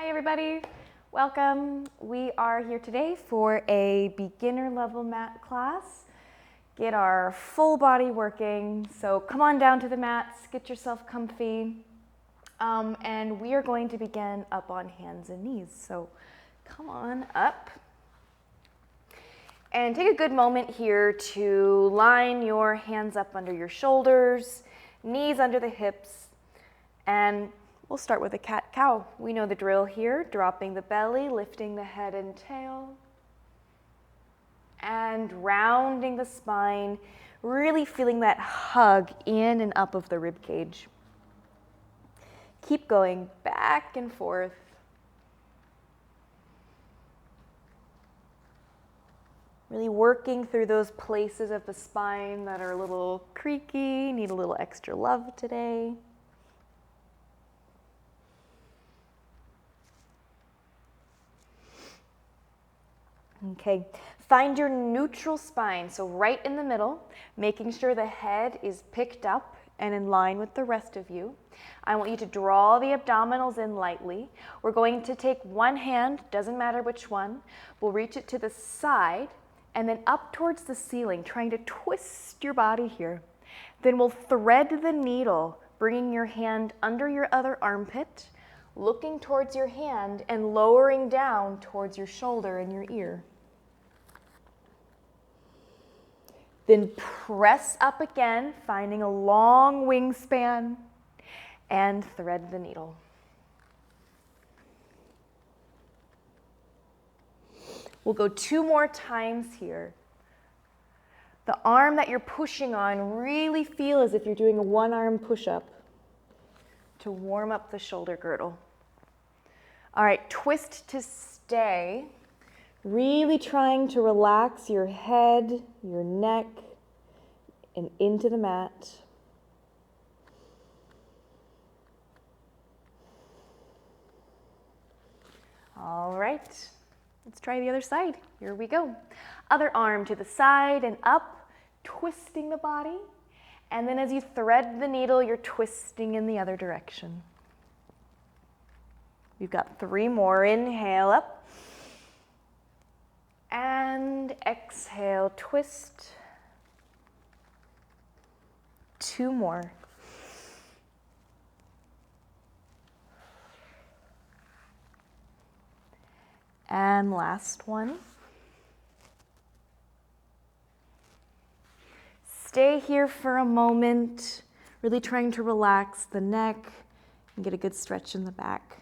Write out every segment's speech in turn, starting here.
Hi everybody, welcome. We are here today for a beginner level mat class. Get our full body working. So come on down to the mats, get yourself comfy. And we are going to begin up on hands and knees. So come on up. And take a good moment here to line your hands up under your shoulders, knees under the hips, and we'll start with a cat-cow. We know the drill here, dropping the belly, lifting the head and tail, and rounding the spine, really feeling that hug in and up of the rib cage. Keep going back and forth. Really working through those places of the spine that are a little creaky, need a little extra love today. Okay, find your neutral spine, so right in the middle, making sure the head is picked up and in line with the rest of you. I want you to draw the abdominals in lightly. We're going to take one hand, doesn't matter which one, we'll reach it to the side and then up towards the ceiling, trying to twist your body here. Then we'll thread the needle, bringing your hand under your other armpit, looking towards your hand and lowering down towards your shoulder and your ear. Then press up again, finding a long wingspan, and thread the needle. We'll go 2 more times here. The arm that you're pushing on, really feel as if you're doing a 1-arm push-up to warm up the shoulder girdle. All right, twist to stay. Really trying to relax your head, your neck, and into the mat. All right, let's try the other side. Here we go. Other arm to the side and up, twisting the body. And then as you thread the needle, you're twisting in the other direction. We've got 3 more. Inhale up. And exhale, twist. 2 more. And last one. Stay here for a moment, really trying to relax the neck and get a good stretch in the back.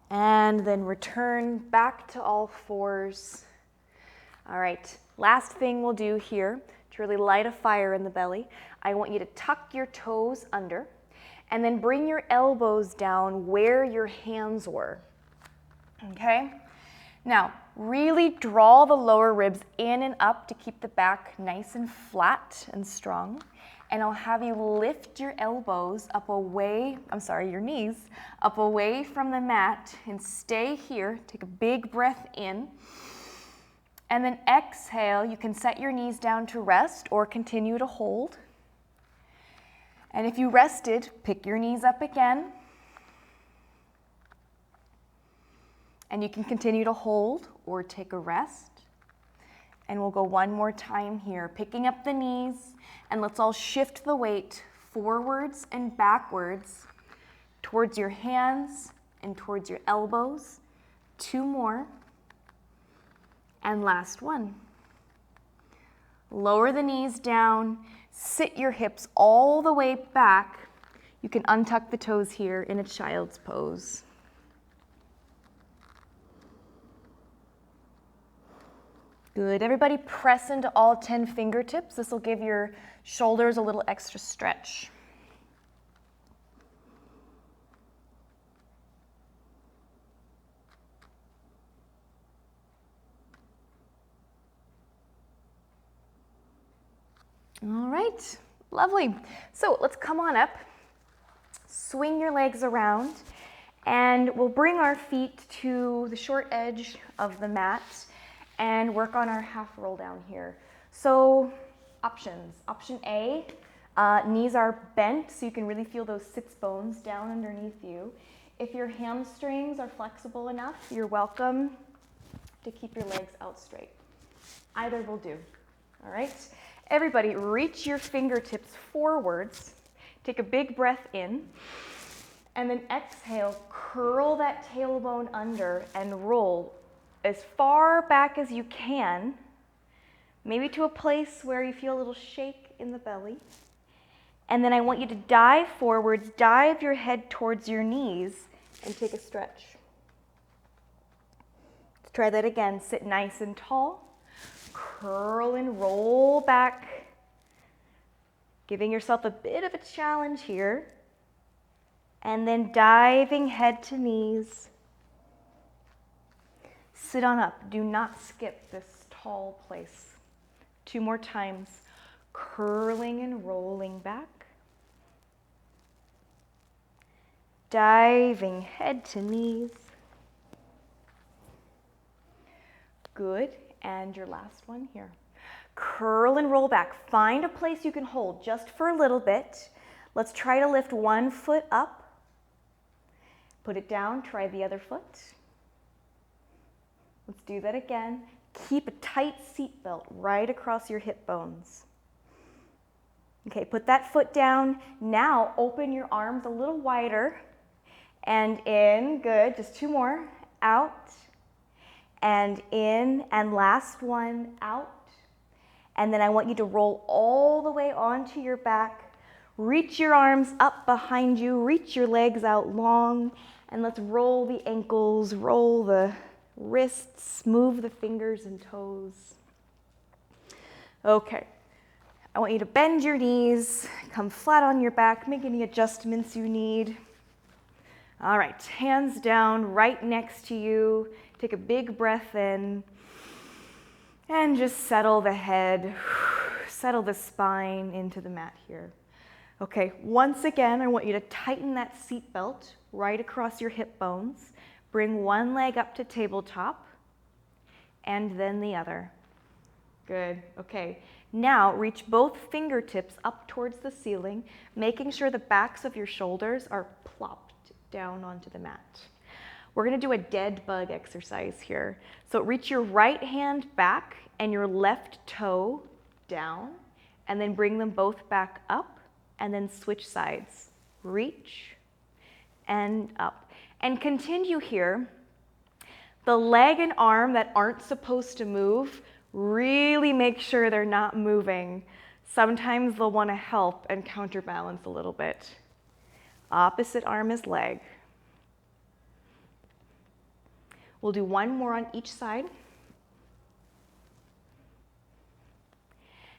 And then return back to all 4s. All right, last thing we'll do here to really light a fire in the belly, I want you to tuck your toes under and then bring your elbows down where your hands were, okay? Now, really draw the lower ribs in and up to keep the back nice and flat and strong. And I'll have you lift your elbows up away, your knees, up away from the mat and stay here. Take a big breath in. And then exhale, you can set your knees down to rest or continue to hold. And if you rested, pick your knees up again. And you can continue to hold or take a rest. And we'll go 1 more time here, picking up the knees, and let's all shift the weight forwards and backwards towards your hands and towards your elbows. 2 more. And last one. Lower the knees down, sit your hips all the way back. You can untuck the toes here in a child's pose. Good, everybody press into all 10 fingertips. This will give your shoulders a little extra stretch. All right, lovely. So let's come on up, swing your legs around, and we'll bring our feet to the short edge of the mat and work on our half roll down here. So options. Option A, Knees are bent, so you can really feel those sits bones down underneath you. If your hamstrings are flexible enough, you're welcome to keep your legs out straight. Either will do, all right? Everybody, reach your fingertips forwards. Take a big breath in, and then exhale, curl that tailbone under and roll as far back as you can, maybe to a place where you feel a little shake in the belly. And then I want you to dive forwards, dive your head towards your knees, and take a stretch. Let's try that again. Sit nice and tall, curl and roll back, giving yourself a bit of a challenge here. And then diving head to knees. Sit on up. Do not skip this tall place. 2 more times. Curling and rolling back. Diving head to knees. Good. And your last one here. Curl and roll back. Find a place you can hold just for a little bit. Let's try to lift one foot up. Put it down. Try the other foot. Let's do that again. Keep a tight seat belt right across your hip bones. Okay, put that foot down. Now open your arms a little wider. And in, good, just 2 more. Out, and in, and last one, out. And then I want you to roll all the way onto your back. Reach your arms up behind you, reach your legs out long, and let's roll the ankles, roll the wrists, move the fingers and toes. Okay. I want you to bend your knees, come flat on your back, make any adjustments you need. All right, hands down right next to you. Take a big breath in and just settle the head, settle the spine into the mat here. Okay, once again, I want you to tighten that seat belt right across your hip bones. Bring one leg up to tabletop and then the other. Good, okay. Now reach both fingertips up towards the ceiling, making sure the backs of your shoulders are plopped down onto the mat. We're gonna do a dead bug exercise here. So reach your right hand back and your left toe down, and then bring them both back up, and then switch sides. Reach and up. And continue here. The leg and arm that aren't supposed to move, really make sure they're not moving. Sometimes they'll want to help and counterbalance a little bit. Opposite arm is leg. We'll do one more on each side.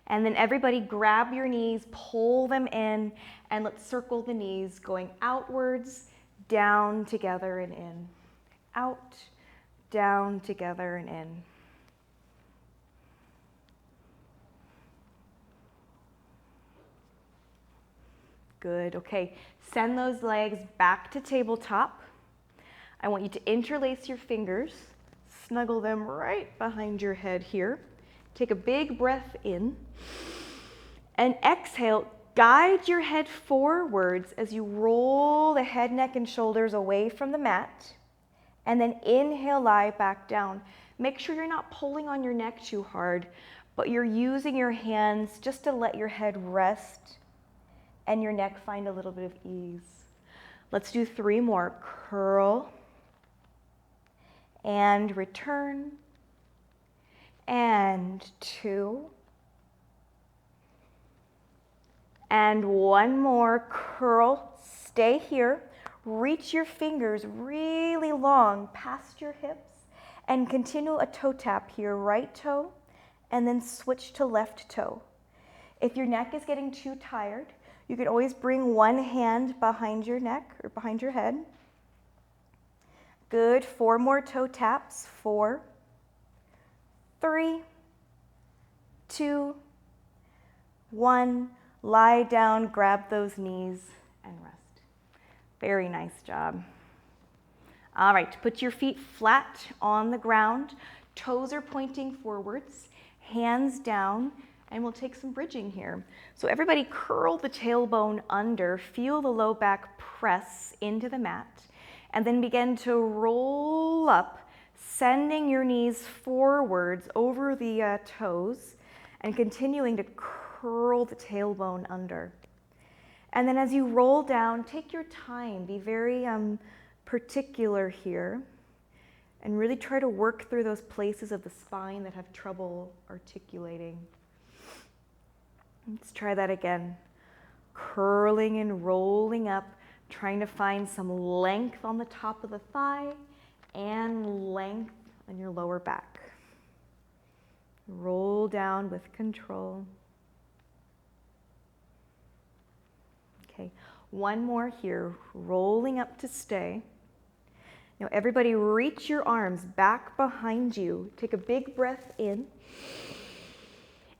And then everybody grab your knees, pull them in, and let's circle the knees going outwards, down, together, and in. Out, down, together, and in. Good, okay. Send those legs back to tabletop. I want you to interlace your fingers, snuggle them right behind your head here. Take a big breath in, and exhale. Guide your head forwards as you roll the head, neck, and shoulders away from the mat, and then inhale, lie back down. Make sure you're not pulling on your neck too hard, but you're using your hands just to let your head rest and your neck find a little bit of ease. Let's do 3 more. Curl and return, and 2, and 1 more. Curl, stay here. Reach your fingers really long past your hips and continue a toe tap here. Right toe, and then switch to left toe. If your neck is getting too tired, you can always bring one hand behind your neck or behind your head. Good. 4 more toe taps. 4, 3, 2, 1. Lie down, grab those knees, and rest. Very nice job. All right, put your feet flat on the ground. Toes are pointing forwards, hands down, And we'll take some bridging here. So everybody curl the tailbone under, feel the low back press into the mat, and then begin to roll up, sending your knees forwards over the toes and continuing to curl the tailbone under. And then as you roll down, take your time, be very particular here, and really try to work through those places of the spine that have trouble articulating. Let's try that again. Curling and rolling up, trying to find some length on the top of the thigh and length on your lower back. Roll down with control. Okay, one more here, rolling up to stay. Now everybody reach your arms back behind you. Take a big breath in.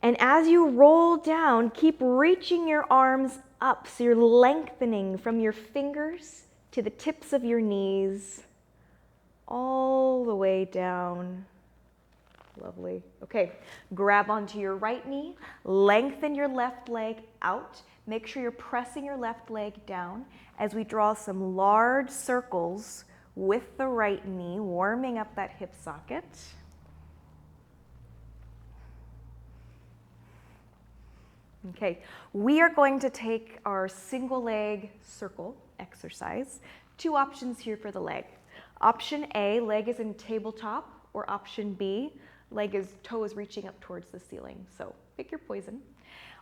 And as you roll down, keep reaching your arms up so you're lengthening from your fingers to the tips of your knees, all the way down. Lovely. Okay, grab onto your right knee, lengthen your left leg out. Make sure you're pressing your left leg down as we draw some large circles with the right knee, warming up that hip socket. Okay, we are going to take our single leg circle exercise. Two options here for the leg. Option A, leg is in tabletop, or option B, toe is reaching up towards the ceiling. So pick your poison.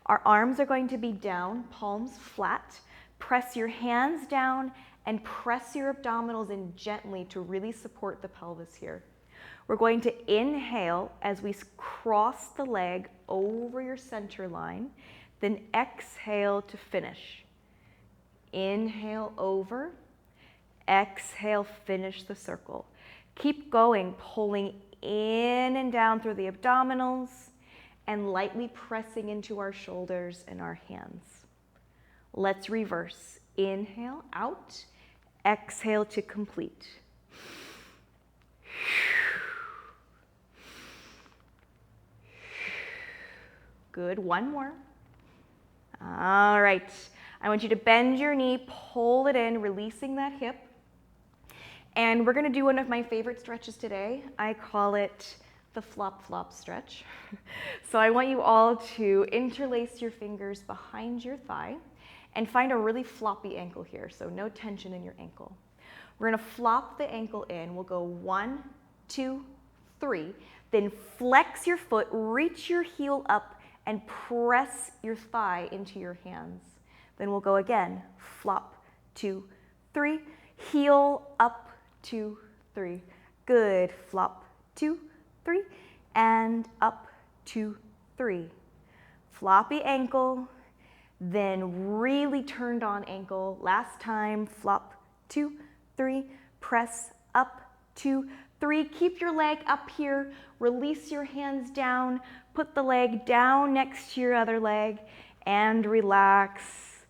Our arms are going to be down, palms flat. Press your hands down and press your abdominals in gently to really support the pelvis here. We're going to inhale as we cross the leg over your center line, then exhale to finish. Inhale over, exhale, finish the circle. Keep going, pulling in and down through the abdominals and lightly pressing into our shoulders and our hands. Let's reverse. Inhale out, exhale to complete. Good, one more. All right, I want you to bend your knee, pull it in, releasing that hip. And we're gonna do one of my favorite stretches today. I call it the flop stretch. So I want you all to interlace your fingers behind your thigh and find a really floppy ankle here, so no tension in your ankle. We're gonna flop the ankle in. We'll go 1, 2, 3. Then flex your foot, reach your heel up, and press your thigh into your hands. Then we'll go again. Flop, 2, 3. Heel up, 2, 3. Good. Flop, 2, 3. And up, 2, 3. Floppy ankle, then really turned on ankle. Last time, flop, 2, 3. Press up, 2, 3. Keep your leg up here. Release your hands down. Put the leg down next to your other leg and relax.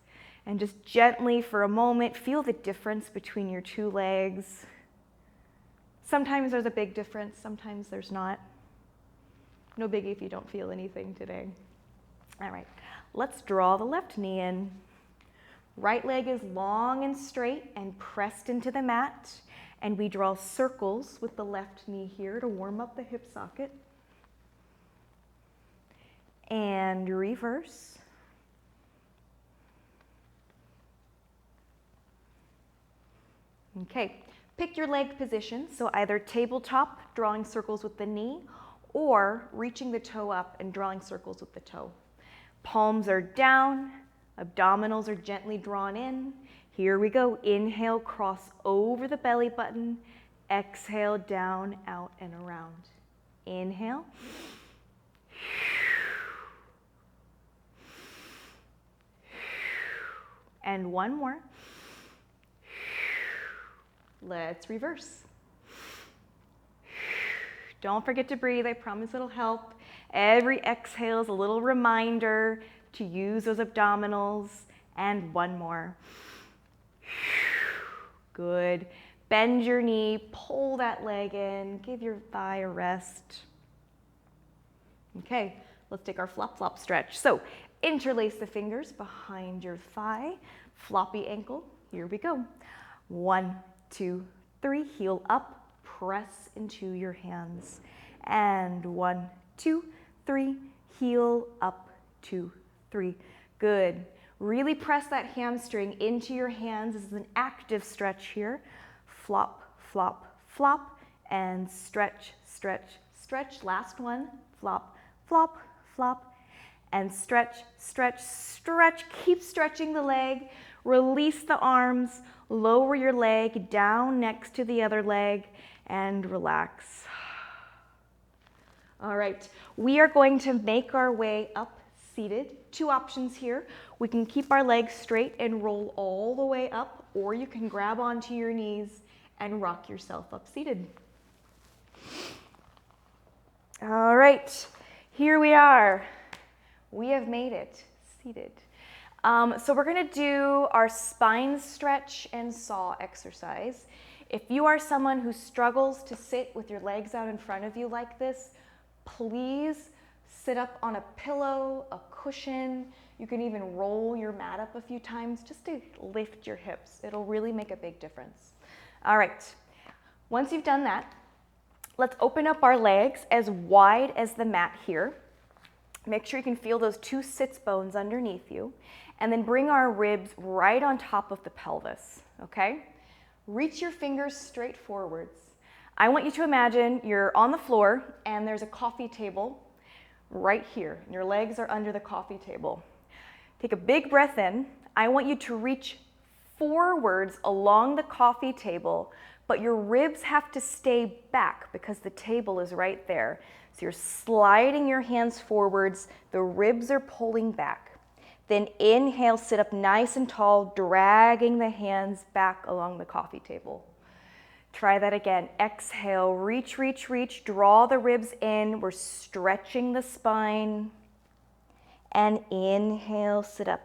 And just gently for a moment, feel the difference between your two legs. Sometimes there's a big difference, sometimes there's not. No biggie if you don't feel anything today. All right, let's draw the left knee in. Right leg is long and straight and pressed into the mat. And we draw circles with the left knee here to warm up the hip socket. And reverse. Okay, pick your leg position. So either tabletop, drawing circles with the knee, or reaching the toe up and drawing circles with the toe. Palms are down, abdominals are gently drawn in. Here we go. Inhale, cross over the belly button. Exhale, down, out, and around. Inhale. And one more. Let's reverse. Don't forget to breathe. I promise it'll help. Every exhale is a little reminder to use those abdominals. And one more. Good. Bend your knee, pull that leg in, give your thigh a rest. Okay, Let's take our flop, flop stretch. So interlace the fingers behind your thigh, floppy ankle. Here we go. 1, 2, 3, heel up, press into your hands. And 1, 2, 3, heel up, 2, 3. Good. Really press that hamstring into your hands. This is an active stretch here. Flop, flop, flop, and stretch, stretch, stretch. Last one. Flop, flop, flop, and stretch, stretch, stretch. Keep stretching the leg. Release the arms. Lower your leg down next to the other leg and relax. All right, we are going to make our way up seated. 2 options here. We can keep our legs straight and roll all the way up, or you can grab onto your knees and rock yourself up seated. All right, here we are. We have made it seated. So we're going to do our spine stretch and saw exercise. If you are someone who struggles to sit with your legs out in front of you like this, please sit up on a pillow, a cushion. You can even roll your mat up a few times just to lift your hips. It'll really make a big difference. All right, once you've done that, let's open up our legs as wide as the mat here. Make sure you can feel those 2 sits bones underneath you, and then bring our ribs right on top of the pelvis, okay? Reach your fingers straight forwards. I want you to imagine you're on the floor and there's a coffee table right here. And your legs are under the coffee table. Take a big breath in. I want you to reach forwards along the coffee table, but your ribs have to stay back because the table is right there. So you're sliding your hands forwards, the ribs are pulling back. Then inhale, sit up nice and tall, dragging the hands back along the coffee table. Try that again. Exhale, reach, reach, reach, draw the ribs in. We're stretching the spine. And inhale, sit up.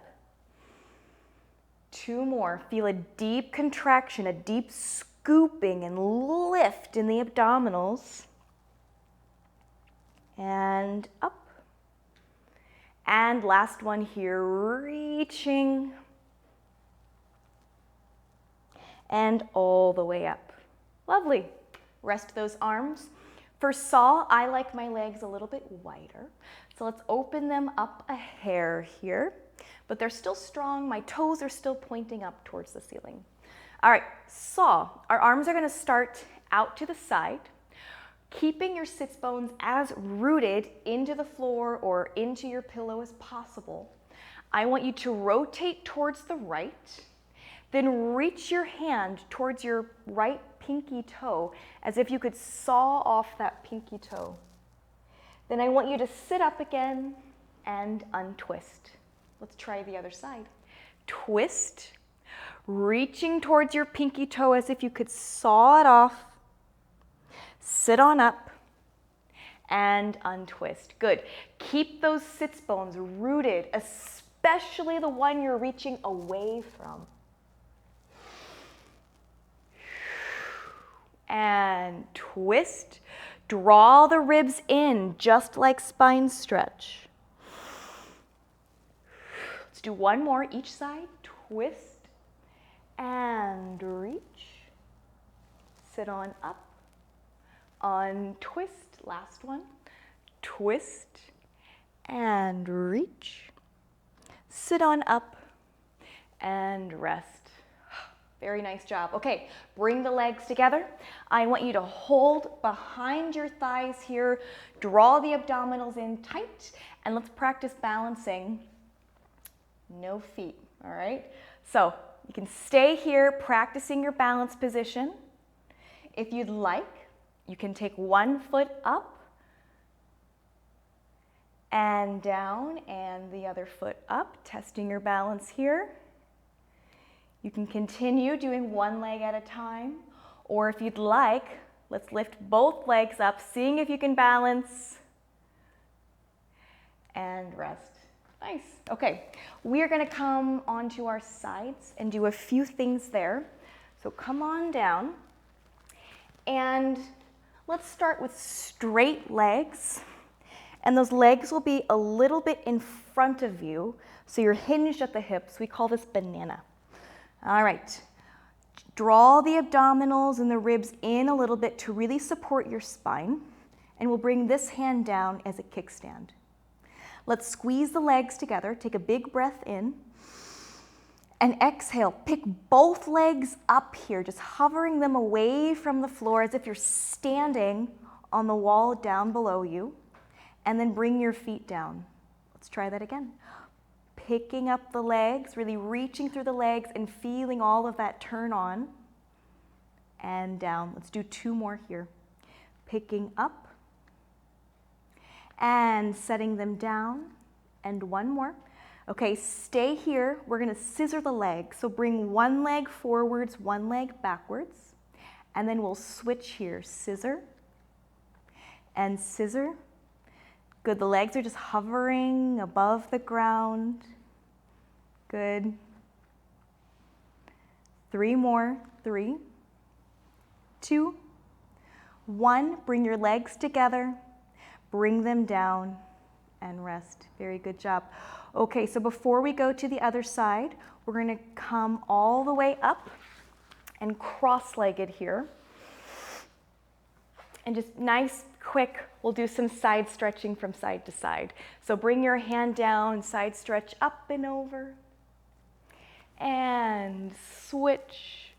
2 more. Feel a deep contraction, a deep scooping and lift in the abdominals. And up. And last one here, reaching. And all the way up. Lovely. Rest those arms. For saw, I like my legs a little bit wider. So let's open them up a hair here. But they're still strong. My toes are still pointing up towards the ceiling. All right, saw. Our arms are going to start out to the side, keeping your sits bones as rooted into the floor or into your pillow as possible. I want you to rotate towards the right, then reach your hand towards your right pinky toe as if you could saw off that pinky toe. Then I want you to sit up again and untwist. Let's try the other side. Twist, reaching towards your pinky toe as if you could saw it off. Sit on up and untwist. Good. Keep those sits bones rooted, especially the one you're reaching away from. And twist. Draw the ribs in, just like spine stretch. Let's do one more each side. Twist and reach. Sit on up. Untwist. Last one. Twist and reach. Sit on up and rest. Very nice job. Okay, bring the legs together. I want you to hold behind your thighs here. Draw the abdominals in tight, and let's practice balancing. No feet, all right? So you can stay here practicing your balance position. If you'd like, you can take one foot up and down and the other foot up, testing your balance here. You can continue doing one leg at a time, or if you'd like, let's lift both legs up, seeing if you can balance and rest. Nice. Okay, we are going to come onto our sides and do a few things there. So come on down, and let's start with straight legs. And those legs will be a little bit in front of you, so you're hinged at the hips. We call this banana. All right. Draw the abdominals and the ribs in a little bit to really support your spine. And we'll bring this hand down as a kickstand. Let's squeeze the legs together. Take a big breath in. And exhale. Pick both legs up here, just hovering them away from the floor as if you're standing on the wall down below you. And then bring your feet down. Let's try that again. Picking up the legs, really reaching through the legs and feeling all of that turn on. And down. Let's do 2 more here. Picking up. And setting them down. And 1 more. Okay, stay here. We're going to scissor the legs. So bring 1 leg forwards, 1 leg backwards. And then we'll switch here. Scissor. And scissor. Good, the legs are just hovering above the ground. Good. 3 more. 3, 2, 1. Bring your legs together. Bring them down and rest. Very good job. Okay, so before we go to the other side, we're going to come all the way up and cross-legged here. And just nice, quick, we'll do some side stretching from side to side. So bring your hand down, side stretch up and over. And switch.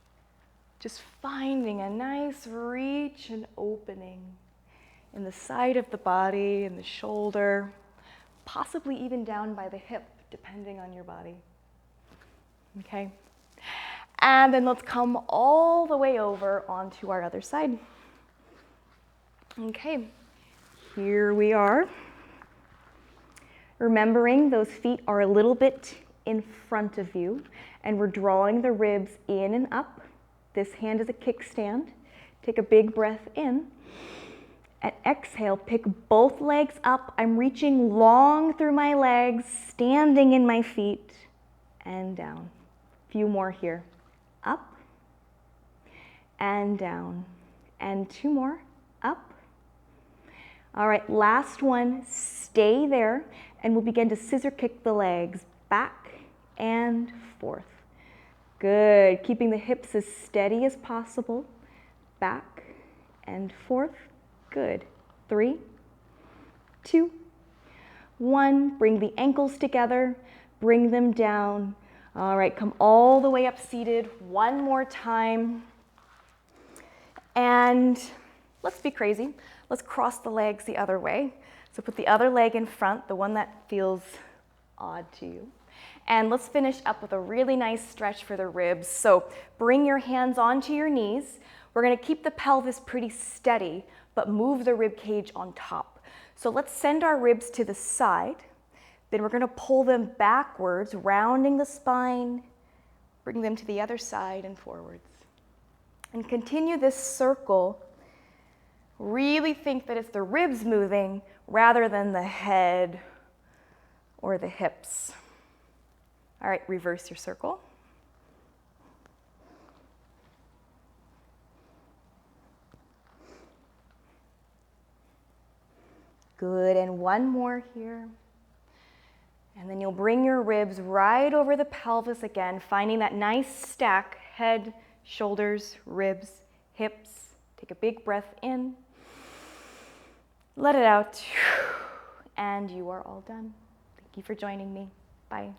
Just finding a nice reach and opening in the side of the body, in the shoulder, possibly even down by the hip, depending on your body. Okay? And then let's come all the way over onto our other side. Okay, here we are. Remembering those feet are a little bit in front of you, and we're drawing the ribs in and up. This hand is a kickstand. Take a big breath in. And exhale, pick both legs up. I'm reaching long through my legs, standing in my feet, and down. A few more here. Up, and down. And 2 more. Up. All right, last one, stay there, and we'll begin to scissor kick the legs back and forth. Good, keeping the hips as steady as possible, back and forth. Good, 3, 2, 1, bring the ankles together, bring them down. All right, come all the way up seated, 1 more time. And let's be crazy. Let's cross the legs the other way. So put the other leg in front, the one that feels odd to you. And let's finish up with a really nice stretch for the ribs. So bring your hands onto your knees. We're going to keep the pelvis pretty steady, but move the rib cage on top. So let's send our ribs to the side. Then we're going to pull them backwards, rounding the spine, bring them to the other side and forwards. And continue this circle. Really think that it's the ribs moving rather than the head or the hips. All right, reverse your circle. Good, and 1 more here. And then you'll bring your ribs right over the pelvis again, finding that nice stack, head, shoulders, ribs, hips. Take a big breath in. Let it out, and you are all done. Thank you for joining me. Bye.